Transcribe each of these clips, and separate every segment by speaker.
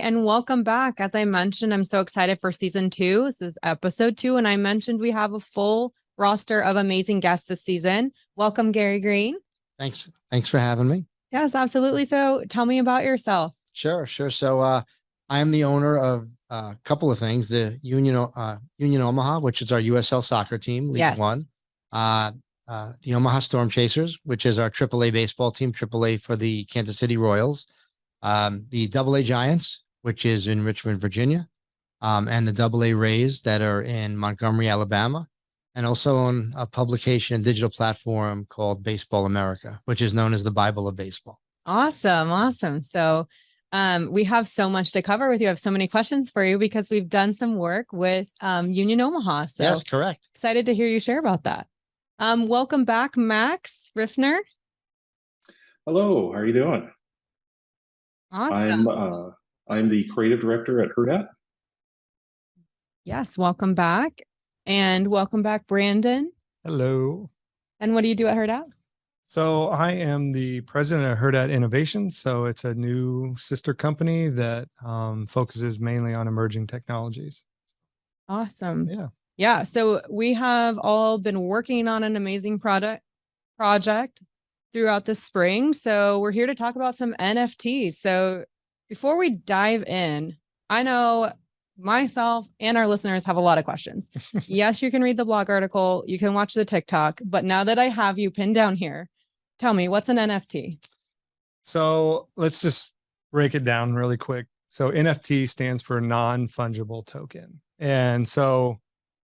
Speaker 1: and welcome back. As I mentioned, I'm so excited for season 2. This is episode 2, and I mentioned we have a full roster of amazing guests this season. Welcome, Gary Green.
Speaker 2: Thanks for having me.
Speaker 1: Yes, absolutely. So tell me about yourself.
Speaker 2: Sure. So I am the owner of a couple of things: the Union Omaha, which is our USL soccer team, League One. The Omaha Storm Chasers, which is our AAA baseball team, AAA for the Kansas City Royals. The AA Giants, which is in Richmond, Virginia, and the AA Rays that are in Montgomery, Alabama, and also on a publication and digital platform called Baseball America, which is known as the Bible of Baseball.
Speaker 1: Awesome. So we have so much to cover with you. I have so many questions for you because we've done some work with Union Omaha. So
Speaker 2: yes, correct.
Speaker 1: Excited to hear you share about that. Welcome back, Max Riffner.
Speaker 3: Hello, how are you doing?
Speaker 1: Awesome.
Speaker 3: I'm the creative director at Hurrdat.
Speaker 1: Yes, welcome back. And welcome back, Brandon.
Speaker 4: Hello.
Speaker 1: And what do you do at Hurrdat?
Speaker 4: So I am the president of Hurrdat Innovations. So it's a new sister company that focuses mainly on emerging technologies.
Speaker 1: Awesome. Yeah. So we have all been working on an amazing project throughout the spring. So we're here to talk about some NFTs. So before we dive in, I know myself and our listeners have a lot of questions. Yes, you can read the blog article, you can watch the TikTok, but now that I have you pinned down here, tell me, what's an NFT?
Speaker 4: So let's just break it down really quick. So NFT stands for non-fungible token. And so,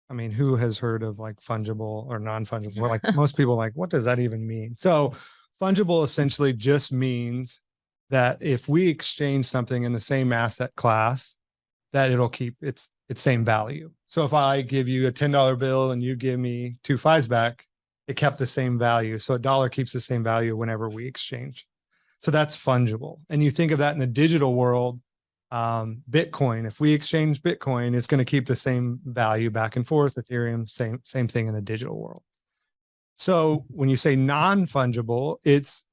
Speaker 4: I mean, who has heard of like fungible or non-fungible? Like most people like, what does that even mean? So fungible essentially just means that if we exchange something in the same asset class, that it'll keep its same value. So if I give you a $10 bill and you give me 2 5s back, it kept the same value. So a dollar keeps the same value whenever we exchange. So that's fungible. And you think of that in the digital world, Bitcoin, if we exchange Bitcoin, it's going to keep the same value back and forth. Ethereum, same thing in the digital world. So when you say non-fungible,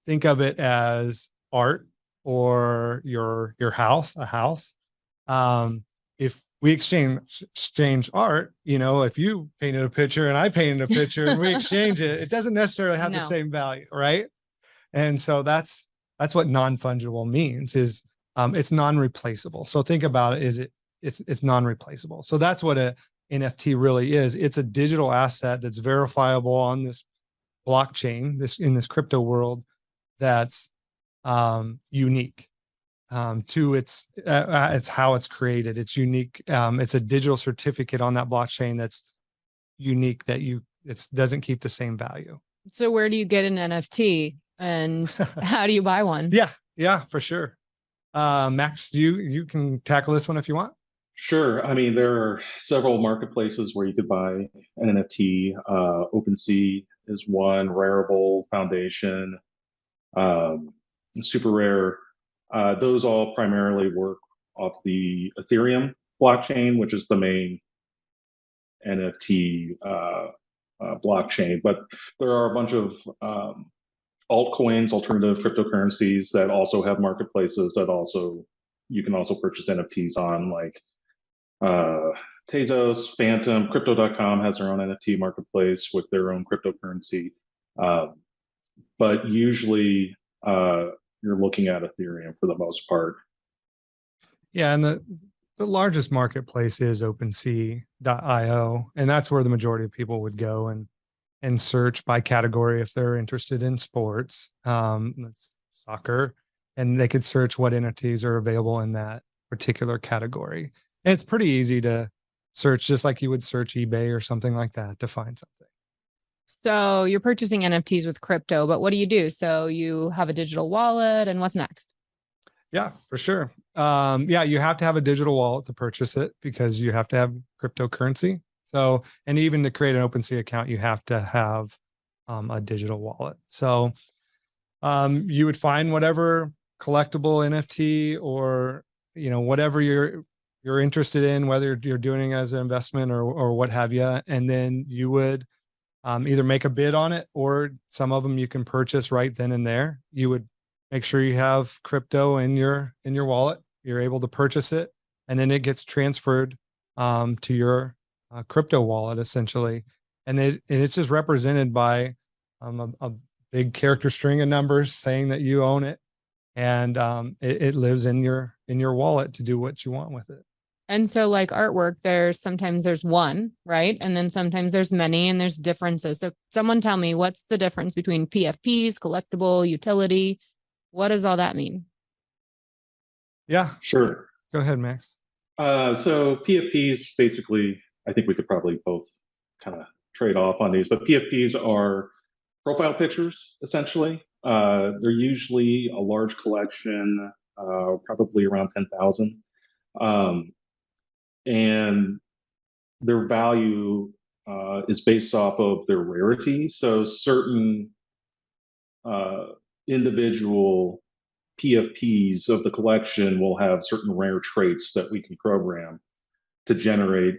Speaker 4: think of it as art or your house, a house. If we exchange art, if you painted a picture and I painted a picture and we exchange it, it doesn't necessarily have the same value, right? And so that's what non-fungible means is it's non-replaceable. So think about it, it's non-replaceable. So that's what a NFT really is. It's a digital asset that's verifiable on this blockchain, in this crypto world, that's unique. It's how it's created. It's unique. It's a digital certificate on that blockchain that's unique, that it doesn't keep the same value.
Speaker 1: So where do you get an NFT and how do you buy one?
Speaker 4: Yeah, for sure. Max, you can tackle this one if you want.
Speaker 3: Sure. I mean, there are several marketplaces where you could buy an NFT. OpenSea is one, Rarible, Foundation, Super Rare. Those all primarily work off the Ethereum blockchain, which is the main NFT blockchain. But there are a bunch of altcoins, alternative cryptocurrencies that also have marketplaces that you can also purchase NFTs on, like Tezos, Phantom, Crypto.com has their own NFT marketplace with their own cryptocurrency. But usually you're looking at Ethereum for the most part.
Speaker 4: Yeah, and the largest marketplace is OpenSea.io, and that's where the majority of people would go and search by category if they're interested in sports, that's soccer, and they could search what NFTs are available in that particular category. And it's pretty easy to search, just like you would search eBay or something like that to find something.
Speaker 1: So you're purchasing NFTs with crypto, but what do you do? So you have a digital wallet, and what's next?
Speaker 4: Yeah, for sure. You have to have a digital wallet to purchase it because you have to have cryptocurrency. So, and even to create an OpenSea account, you have to have a digital wallet. So you would find whatever collectible NFT or, whatever you're interested in, whether you're doing it as an investment or what have you. And then you would either make a bid on it, or some of them you can purchase right then and there. You would make sure you have crypto in your wallet, you're able to purchase it, and then it gets transferred to your crypto wallet essentially. And it's just represented by a big character string of numbers saying that you own it. And it lives in your wallet to do what you want with it.
Speaker 1: And so like artwork, sometimes there's one, right? And then sometimes there's many and there's differences. So someone tell me, what's the difference between PFPs, collectible, utility? What does all that mean?
Speaker 4: Yeah,
Speaker 3: sure.
Speaker 4: Go ahead, Max.
Speaker 3: So PFPs, basically, I think we could probably both kind of trade off on these, but PFPs are profile pictures, essentially. They're usually a large collection, probably around 10,000. And their value is based off of their rarity. So certain individual PFPs of the collection will have certain rare traits that we can program to generate,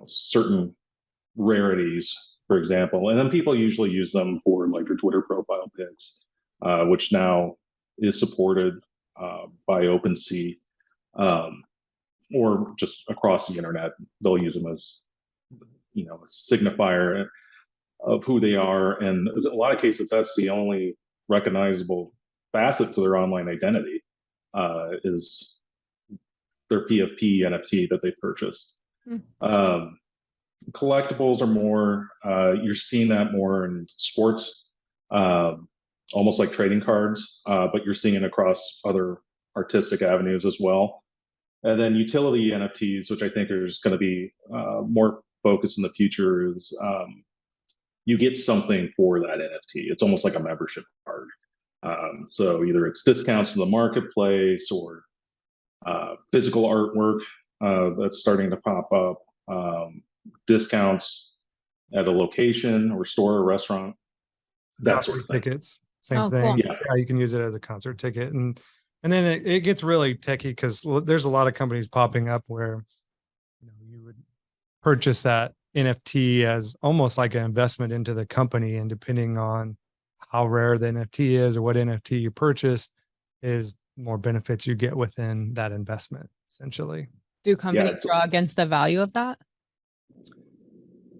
Speaker 3: certain rarities, for example. And then people usually use them for like their Twitter profile pics, which now is supported by OpenSea. Or just across the internet, they'll use them as, a signifier of who they are. And in a lot of cases, that's the only recognizable facet to their online identity, is their PFP NFT that they purchased. Collectibles are more, you're seeing that more in sports, almost like trading cards, but you're seeing it across other artistic avenues as well. And then utility NFTs, which I think is going to be more focused in the future, is you get something for that NFT. It's almost like a membership card. So either it's discounts in the marketplace or physical artwork that's starting to pop up, discounts at a location or store or restaurant. That's sort of
Speaker 4: tickets. Same thing.
Speaker 1: Cool.
Speaker 4: Yeah, you can use it as a concert ticket. And then it gets really techy because there's a lot of companies popping up where you would purchase that NFT as almost like an investment into the company, and depending on how rare the NFT is or what NFT you purchased is more benefits you get within that investment, essentially.
Speaker 1: Do companies draw against the value of that?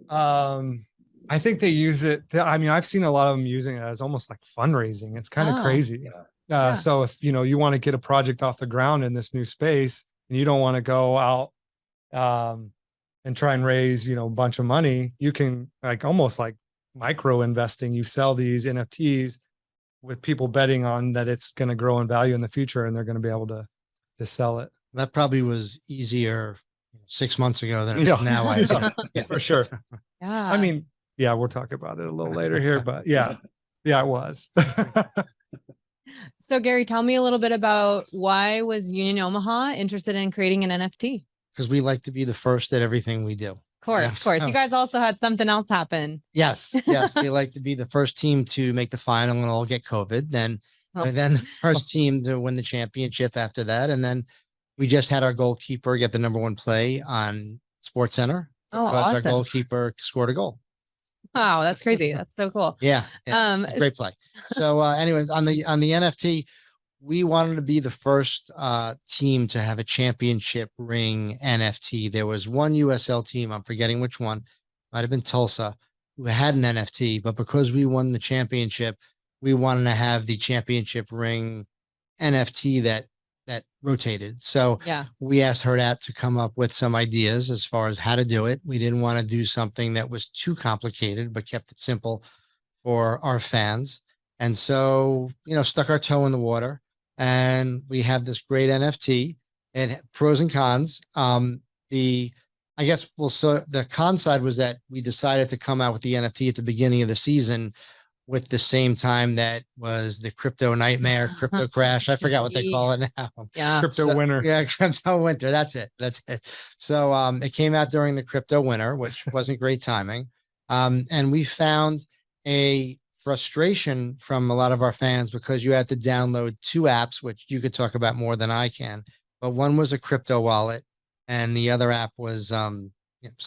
Speaker 4: I think they use it. I mean, I've seen a lot of them using it as almost like fundraising. It's kind of crazy.
Speaker 1: Yeah.
Speaker 4: So if you want to get a project off the ground in this new space and you don't want to go out and try and raise, a bunch of money, you can almost like micro investing. You sell these NFTs with people betting on that it's going to grow in value in the future and they're going to be able to sell it.
Speaker 2: That probably was easier 6 months ago than it is now. I assume.
Speaker 4: Yeah, for sure.
Speaker 1: Yeah.
Speaker 4: I mean, yeah, we'll talk about it a little later here, but yeah, it was.
Speaker 1: So Gary, tell me a little bit about why was Union Omaha interested in creating an NFT?
Speaker 2: Because we like to be the first at everything we do.
Speaker 1: Of course. You guys also had something else happen.
Speaker 2: Yes. We like to be the first team to make the final and all get COVID. Then the first team to win the championship after that. And then we just had our goalkeeper get the #1 play on SportsCenter because
Speaker 1: awesome.
Speaker 2: Our goalkeeper scored a goal.
Speaker 1: Wow, that's crazy. That's so cool.
Speaker 2: Yeah. Great play. So anyways, on the NFT, we wanted to be the first team to have a championship ring NFT. There was one USL team, I'm forgetting which one, might have been Tulsa, who had an NFT, but because we won the championship, we wanted to have the championship ring NFT that rotated. So we asked Hurrdat to come up with some ideas as far as how to do it. We didn't want to do something that was too complicated, but kept it simple for our fans. And so, stuck our toe in the water, and we have this great NFT. And pros and cons. The con side was that we decided to come out with the NFT at the beginning of the season, with the same time that was the crypto nightmare, crypto crash. I forgot what they call it now.
Speaker 1: Yeah.
Speaker 4: Crypto winter.
Speaker 2: Yeah, crypto winter. That's it. So it came out during the crypto winter, which wasn't great timing. And we found a frustration from a lot of our fans because you had to download 2 apps, which you could talk about more than I can. But one was a crypto wallet and the other app was something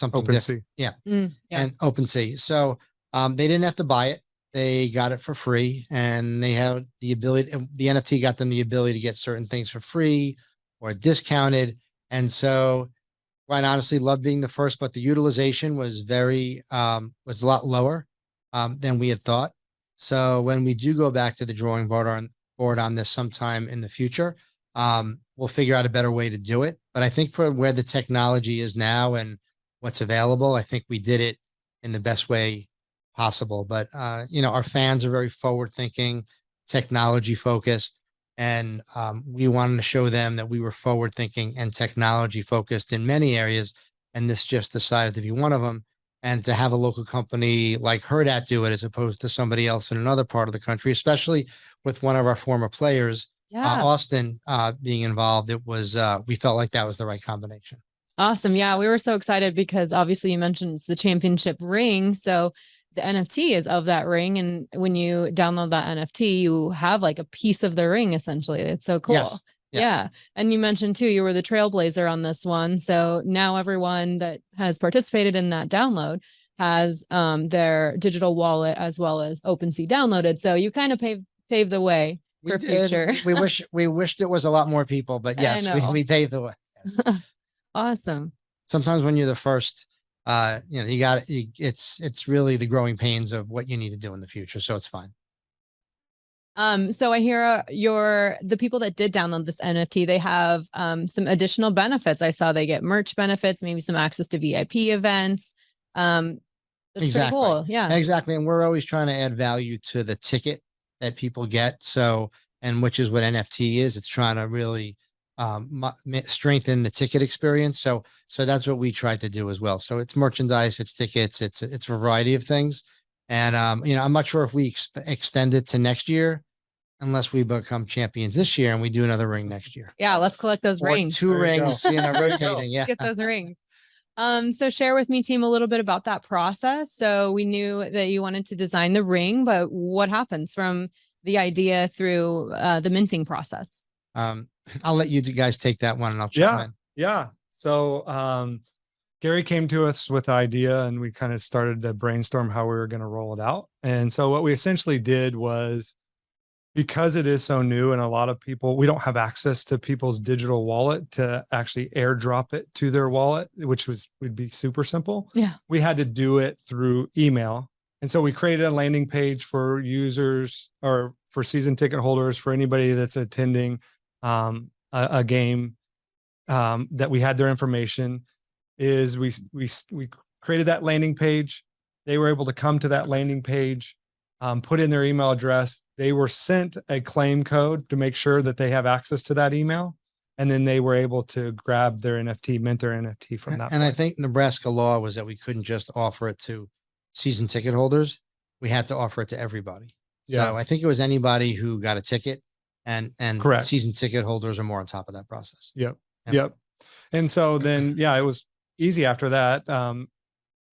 Speaker 4: OpenSea.
Speaker 2: different. And OpenSea. So they didn't have to buy it. they got it for free, and they have the ability, the NFT got them the ability to get certain things for free or discounted. And so quite honestly, love being the first, but the utilization was was a lot lower than we had thought. So when we do go back to the drawing board on this sometime in the future, we'll figure out a better way to do it. But I think for where the technology is now and what's available, I think we did it in the best way possible. But our fans are very forward thinking, technology focused. And we wanted to show them that we were forward thinking and technology focused in many areas. And this just decided to be one of them. And to have a local company like Hurrdat do it as opposed to somebody else in another part of the country, especially with one of our former players, Austin, being involved, we felt like that was the right combination.
Speaker 1: Awesome. Yeah, we were so excited because obviously you mentioned it's the championship ring. So the NFT is of that ring. And when you download that NFT, you have like a piece of the ring, essentially. It's so cool.
Speaker 2: Yes.
Speaker 1: Yeah. And you mentioned too, you were the trailblazer on this one. So now everyone that has participated in that download has their digital wallet as well as OpenSea downloaded. So you kind of paved the way for future.
Speaker 2: We wished it was a lot more people, but yes, we paved the way. Yes.
Speaker 1: Awesome.
Speaker 2: Sometimes when you're the first, it's really the growing pains of what you need to do in the future. So it's fine.
Speaker 1: So I hear the people that did download this NFT, they have some additional benefits. I saw they get merch benefits, maybe some access to VIP events. That's
Speaker 2: exactly.
Speaker 1: Pretty cool. Yeah,
Speaker 2: exactly. And we're always trying to add value to the ticket that people get. So, and which is what NFT is. It's trying to really strengthen the ticket experience. So that's what we tried to do as well. So it's merchandise, it's tickets, it's a variety of things. And, I'm not sure if we extend it to next year unless we become champions this year and we do another ring next year.
Speaker 1: Yeah. Let's collect those rings.
Speaker 2: 2 rings, rotating. Yeah.
Speaker 1: Let's get those rings. So share with me, team, a little bit about that process. So we knew that you wanted to design the ring, but what happens from the idea through the minting process?
Speaker 2: I'll let you guys take that one and I'll chime in.
Speaker 4: Yeah. So Gary came to us with the idea and we kind of started to brainstorm how we were going to roll it out. And so what we essentially did was, because it is so new and a lot of people, we don't have access to people's digital wallet to actually airdrop it to their wallet, which would be super simple.
Speaker 1: Yeah. We
Speaker 4: had to do it through email. And so we created a landing page for users or for season ticket holders, for anybody that's attending a game that we had their information. Is we created that landing page. They were able to come to that landing page, put in their email address. They were sent a claim code to make sure that they have access to that email. And then they were able to grab their NFT, mint their NFT from that.
Speaker 2: And I think Nebraska law was that we couldn't just offer it to season ticket holders. We had to offer it to everybody. So I think it was anybody who got a ticket, and
Speaker 4: correct.
Speaker 2: Season ticket holders are more on top of that process.
Speaker 4: Yep. And so then, it was easy after that.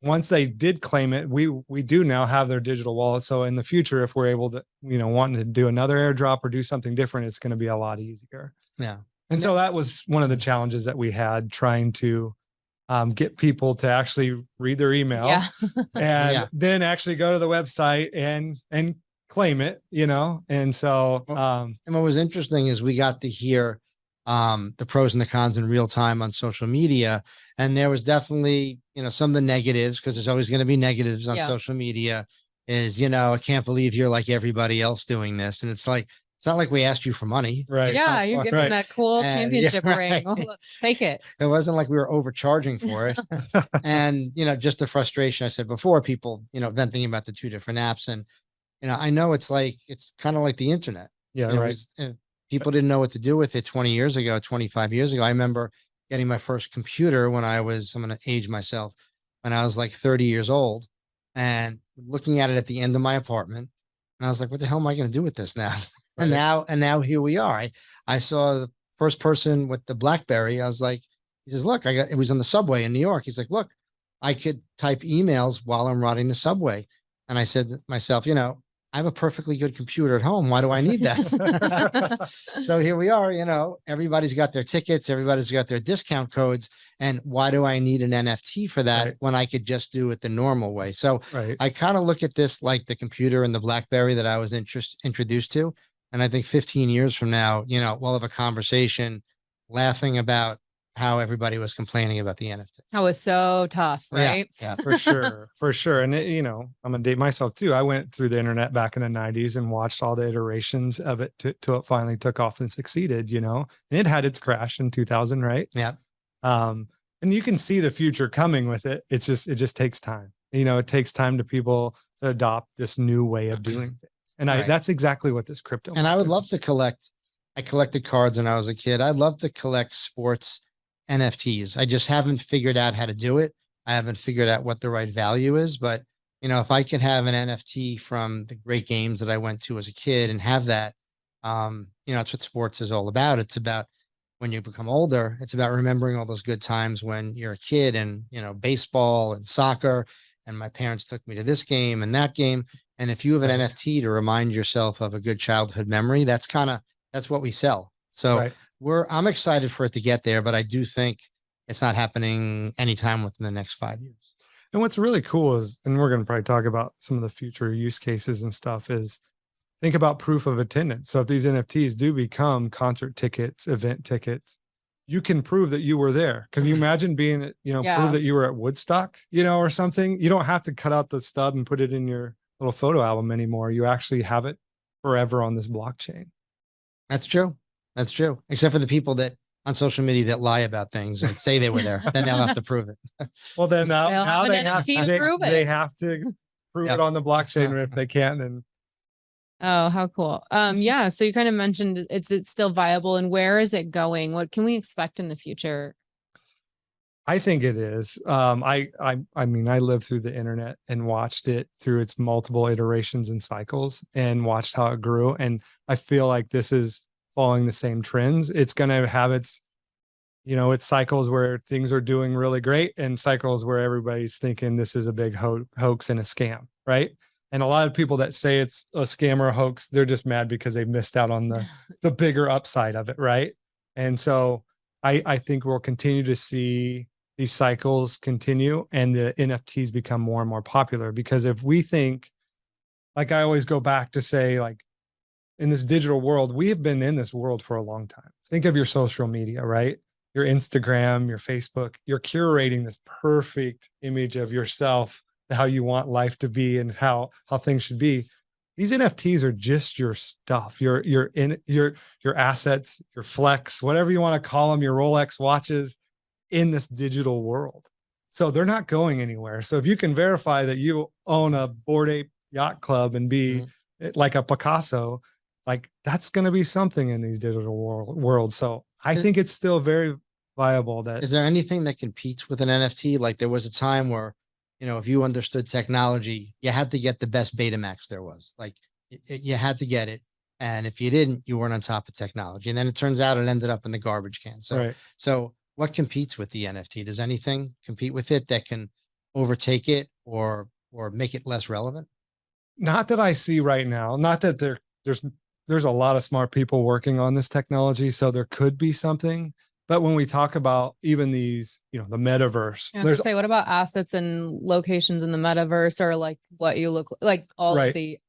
Speaker 4: Once they did claim it, we do now have their digital wallet. So in the future, if we're able to, wanting to do another airdrop or do something different, it's going to be a lot easier.
Speaker 2: Yeah.
Speaker 4: And so that was one of the challenges that we had, trying to get people to actually read their email and then actually go to the website and claim it, And so,
Speaker 2: and what was interesting is we got to hear the pros and the cons in real time on social media. And there was definitely, some of the negatives, because there's always going to be negatives on social media, is, I can't believe you're like everybody else doing this. And it's like, it's not like we asked you for money.
Speaker 4: Right.
Speaker 1: Yeah. You're getting that cool championship ring. Take it.
Speaker 2: It wasn't like we were overcharging for it. And, just the frustration I said before, people, venting about the 2 different apps. And, I know it's kind of like the internet.
Speaker 4: Yeah. Right.
Speaker 2: People didn't know what to do with it 20 years ago, 25 years ago. I remember getting my first computer when I'm going to age myself, when I was like 30 years old, and looking at it at the end of my apartment. And I was like, what the hell am I going to do with this now? Right. And now here we are. I saw the first person with the BlackBerry. I was like, he says, look, it was on the subway in New York. He's like, look, I could type emails while I'm riding the subway. And I said to myself, I have a perfectly good computer at home. Why do I need that? So here we are, everybody's got their tickets, everybody's got their discount codes. And why do I need an NFT for that when I could just do it the normal way? So I kind of look at this like the computer and the BlackBerry that I was introduced to. And I think 15 years from now, we'll have a conversation laughing about how everybody was complaining about the NFT.
Speaker 1: That was so tough, right?
Speaker 2: Yeah,
Speaker 4: for sure. For sure. And I'm gonna date myself too. I went through the internet back in the 90s and watched all the iterations of it till it finally took off and succeeded, and it had its crash in 2000, right?
Speaker 2: Yeah.
Speaker 4: And you can see the future coming with it. It just takes time. It takes time to people to adopt this new way of doing things. And that's exactly what this crypto.
Speaker 2: And I would love to collect. I collected cards when I was a kid. I'd love to collect sports NFTs. I just haven't figured out how to do it. I haven't figured out what the right value is, but if I could have an NFT from the great games that I went to as a kid and have that, that's what sports is all about. It's about when you become older, it's about remembering all those good times when you're a kid and, baseball and soccer, and my parents took me to this game and that game. And if you have an NFT to remind yourself of a good childhood memory, that's what we sell. So I'm excited for it to get there, but I do think it's not happening anytime within the next 5 years.
Speaker 4: And what's really cool is, and we're going to probably talk about some of the future use cases and stuff, is think about proof of attendance. So if these NFTs do become concert tickets, event tickets, you can prove that you were there. Can you imagine being, prove that you were at Woodstock, or something? You don't have to cut out the stub and put it in your little photo album anymore. You actually have it forever on this blockchain.
Speaker 2: That's true. That's true. Except for the people that on social media that lie about things and say they were there, then they'll have to prove it.
Speaker 4: Well, then now they have to
Speaker 1: prove it.
Speaker 4: They have to prove it on the blockchain. Or if they can't, then.
Speaker 1: Oh, how cool. Yeah. So you kind of mentioned it's still viable, and where is it going? What can we expect in the future?
Speaker 4: I think it is. I mean, I lived through the internet and watched it through its multiple iterations and cycles and watched how it grew. And I feel like this is following the same trends. It's going to have its cycles where things are doing really great and cycles where everybody's thinking this is a big hoax and a scam, right? And a lot of people that say it's a scam or a hoax, they're just mad because they missed out on the bigger upside of it, right? And so I think we'll continue to see these cycles continue and the NFTs become more and more popular. Because if we think, like I always go back to say, like, in this digital world, we have been in this world for a long time. Think of your social media, right? Your Instagram, your Facebook, you're curating this perfect image of yourself, how you want life to be and how things should be. These NFTs are just your stuff, your assets, your flex, whatever you want to call them, your Rolex watches in this digital world. So they're not going anywhere. So if you can verify that you own a Bored Ape Yacht Club and be like a Picasso, like that's going to be something in these digital world. So I think it's still very viable.
Speaker 2: Is there anything that competes with an NFT? Like there was a time where, if you understood technology, you had to get the best Betamax there was. Like you had to get it. And if you didn't, you weren't on top of technology. And then it turns out it ended up in the garbage can. So what competes with the NFT? Does anything compete with it that can overtake it or make it less relevant?
Speaker 4: Not that I see right now. Not that there's a lot of smart people working on this technology, so there could be something. But when we talk about even these, the metaverse,
Speaker 1: let's say, what about assets and locations in the metaverse, or like what you look like, all of the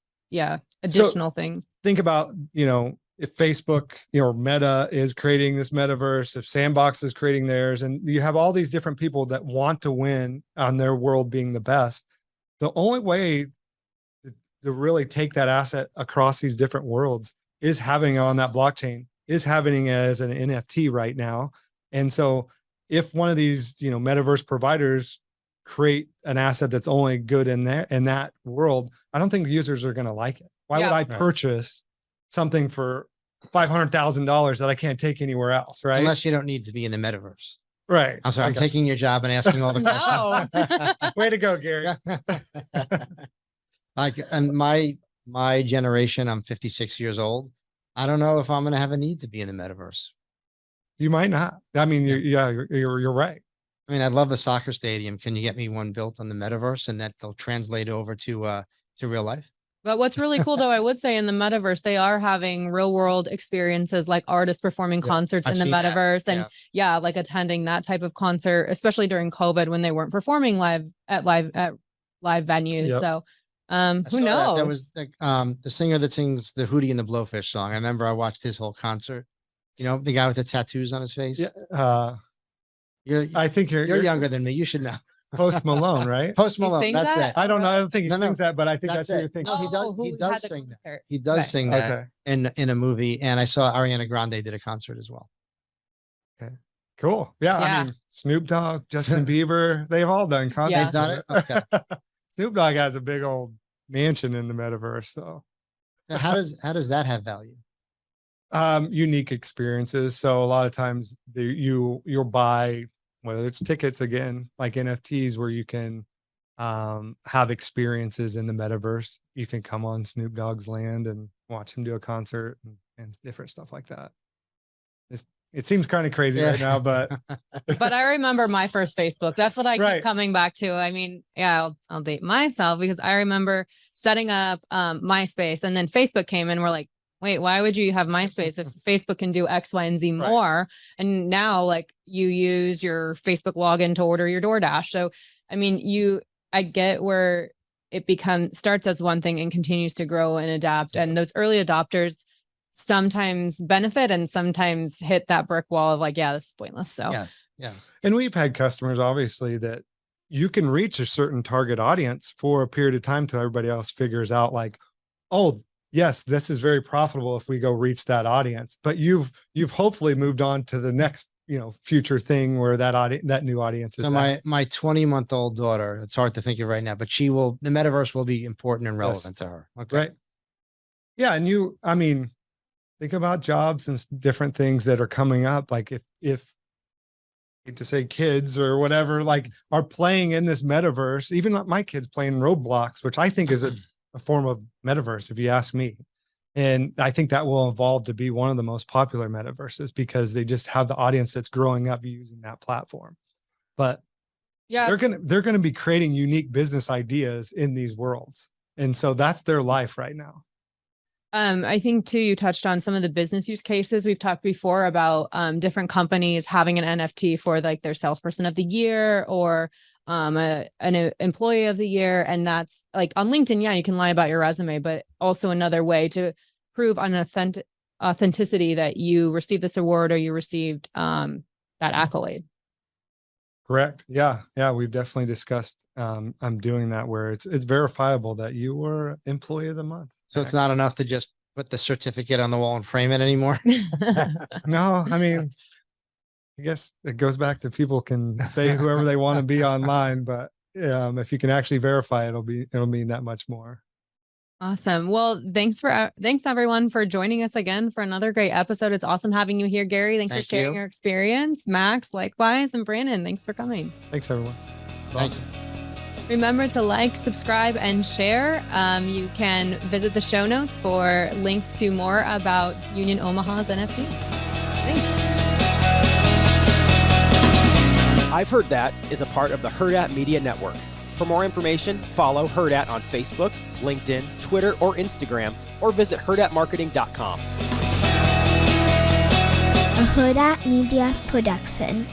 Speaker 1: additional things?
Speaker 4: Think about, if Facebook, Meta is creating this metaverse, if Sandbox is creating theirs, and you have all these different people that want to win on their world being the best. The only way to really take that asset across these different worlds is having it on that blockchain, is having it as an NFT right now. And so if one of these, metaverse providers create an asset that's only good in that world, I don't think users are going to like it. Why would I purchase something for $500,000 that I can't take anywhere else, right?
Speaker 2: Unless you don't need to be in the metaverse.
Speaker 4: Right.
Speaker 2: I'm sorry, I'm taking your job and asking all the questions.
Speaker 4: Way to go, Gary.
Speaker 2: And my generation, I'm 56 years old. I don't know if I'm going to have a need to be in the metaverse.
Speaker 4: You might not. I mean, you're right.
Speaker 2: I mean, I'd love a soccer stadium. Can you get me one built on the metaverse and that they'll translate over to real life?
Speaker 1: But what's really cool, though, I would say in the metaverse, they are having real world experiences like artists performing concerts in the metaverse and like attending that type of concert, especially during COVID when they weren't performing live at live venues.
Speaker 2: Yep.
Speaker 1: So who knows?
Speaker 2: That was the singer that sings the Hootie and the Blowfish song. I remember I watched his whole concert. You know, the guy with the tattoos on his face.
Speaker 4: Yeah. I think you're
Speaker 2: younger than me. You should know.
Speaker 4: Post Malone, right?
Speaker 2: Post Malone. That's it.
Speaker 4: I don't know. I don't think he sings that, but I think that's what you're thinking.
Speaker 2: No, he does sing that. He does sing that in a movie. And I saw Ariana Grande did a concert as well.
Speaker 4: Okay. Cool. Yeah. I mean, Snoop Dogg, Justin Bieber, they've all done concerts.
Speaker 2: They've done it. Okay.
Speaker 4: Snoop Dogg has a big old mansion in the metaverse. So
Speaker 2: now, how does that have value?
Speaker 4: Unique experiences. So a lot of times you'll buy, whether it's tickets, again, like NFTs, where you can have experiences in the metaverse. You can come on Snoop Dogg's land and watch him do a concert and different stuff like that. It seems kind of crazy right now, but
Speaker 1: but I remember my first Facebook. That's what I keep coming back to. I mean, I'll date myself because I remember setting up MySpace, and then Facebook came in. We're like, wait, why would you have MySpace if Facebook can do X, Y, and Z more? And now, like, you use your Facebook login to order your DoorDash. So, I mean, I get where it starts as one thing and continues to grow and adapt. And those early adopters sometimes benefit and sometimes hit that brick wall of like, this is pointless. So
Speaker 2: yes.
Speaker 4: And we've had customers, obviously, that you can reach a certain target audience for a period of time till everybody else figures out like, oh, yes, this is very profitable if we go reach that audience. But you've hopefully moved on to the next, future thing where that new audience is.
Speaker 2: So my 20-month-old daughter, it's hard to think of right now, but the metaverse will be important and relevant to her. Okay.
Speaker 4: Right. Yeah. And think about jobs and different things that are coming up. Like if to say kids or whatever, like are playing in this metaverse, even my kids playing Roblox, which I think is a form of metaverse, if you ask me. And I think that will evolve to be one of the most popular metaverses because they just have the audience that's growing up using that platform. But they're going to be creating unique business ideas in these worlds. And so that's their life right now.
Speaker 1: I think too, you touched on some of the business use cases. We've talked before about different companies having an NFT for like their salesperson of the year or an employee of the year. And that's like on LinkedIn. You can lie about your resume, but also another way to prove authenticity that you received this award or you received that accolade.
Speaker 4: Correct. Yeah. We've definitely discussed I'm doing that where it's verifiable that you were employee of the month.
Speaker 2: So it's not enough to just put the certificate on the wall and frame it anymore.
Speaker 4: No, I mean, I guess it goes back to people can say whoever they want to be online, but if you can actually verify, it'll mean that much more.
Speaker 1: Awesome. Well, thanks everyone for joining us again for another great episode. It's awesome having you here, Gary. Thanks for sharing your experience. Max, likewise, and Brandon, thanks for coming.
Speaker 4: Thanks, everyone.
Speaker 2: Thanks.
Speaker 4: Awesome.
Speaker 1: Remember to like, subscribe, and share. You can visit the show notes for links to more about Union Omaha's NFT. Thanks.
Speaker 5: I've Heard That is a part of the Hurrdat Media Network. For more information, follow Hurrdat on Facebook, LinkedIn, Twitter, or Instagram, or visit hurrdatmarketing.com.
Speaker 6: A Hurrdat Media Production.